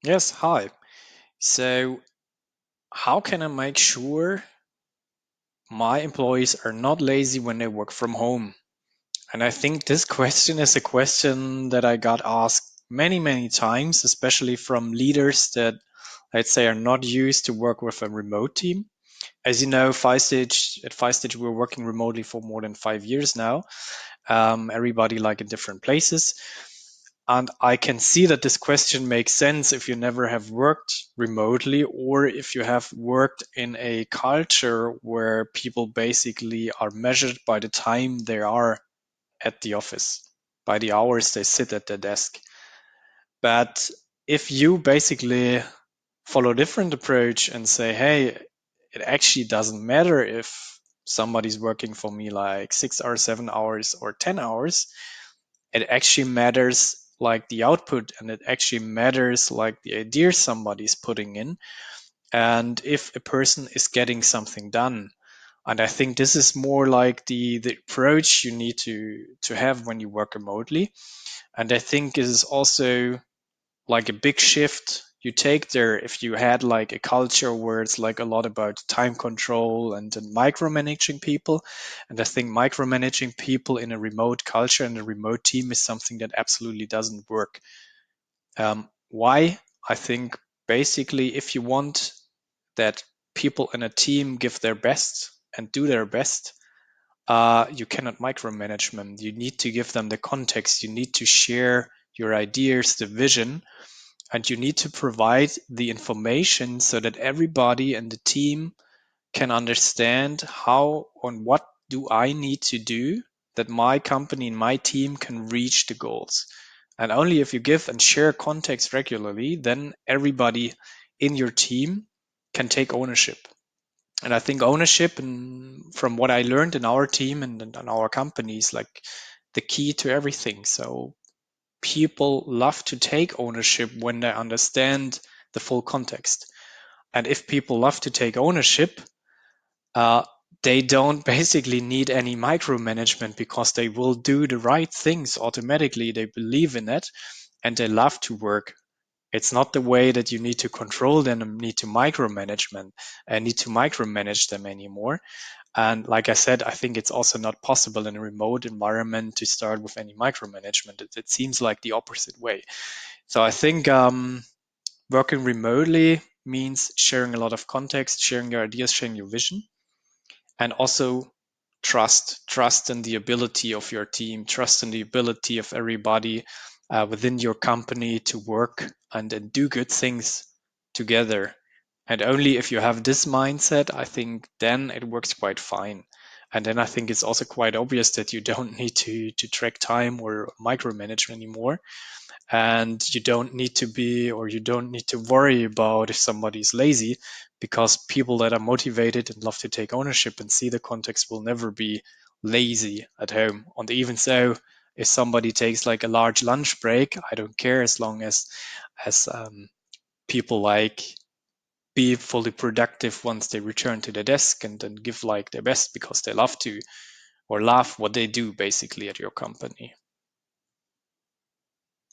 Yes, hi. So, how can I make sure my employees are not lazy when they work from home? And I think this question is a question that I got asked many, many times, especially from leaders that I'd say are not used to work with a remote team. As you know, at Filestage, we're working remotely for more than 5 years now. Everybody like in different places. And I can see that this question makes sense if you never have worked remotely or if you have worked in a culture where people basically are measured by the time they are at the office, by the hours they sit at their desk. But if you basically follow a different approach and say, hey, it actually doesn't matter if somebody's working for me like 6 hours, 7 hours, or 10 hours, it actually matters like the output and it actually matters like the ideas somebody's putting in and if a person is getting something done. And I think this is more like the approach you need to have when you work remotely. And I think it is also like a big shift you take there if you had like a culture where it's like a lot about time control and then micromanaging people. And I think micromanaging people in a remote culture and a remote team is something that absolutely doesn't work. Why? I think basically if you want that people in a team give their best and do their best, you cannot micromanagement. You need to give them the context. You need to share your ideas, the vision, and you need to provide the information so that everybody in the team can understand how and what do I need to do that my company and my team can reach the goals. And only if you give and share context regularly, then everybody in your team can take ownership. And I think ownership, and from what I learned in our team and our company, is like the key to everything. So people love to take ownership when they understand the full context. And if people love to take ownership, uh, they don't basically need any micromanagement because they will do the right things automatically. They believe in it and they love to work. It's not the way that you need to control them and need to micromanage them anymore. And like I said, I think it's also not possible in a remote environment to start with any micromanagement. It seems like the opposite way. So I think working remotely means sharing a lot of context, sharing your ideas, sharing your vision, and also trust in the ability of your team, trust in the ability of everybody within your company to work and do good things together. And only if you have this mindset, I think then it works quite fine. And then I think it's also quite obvious that you don't need to track time or micromanage anymore, and you don't need to be or you don't need to worry about if somebody's lazy, because people that are motivated and love to take ownership and see the context will never be lazy at home. And even so, if somebody takes like a large lunch break, I don't care, as long as people like be fully productive once they return to the desk and then give like their best because they love to or love what they do basically at your company.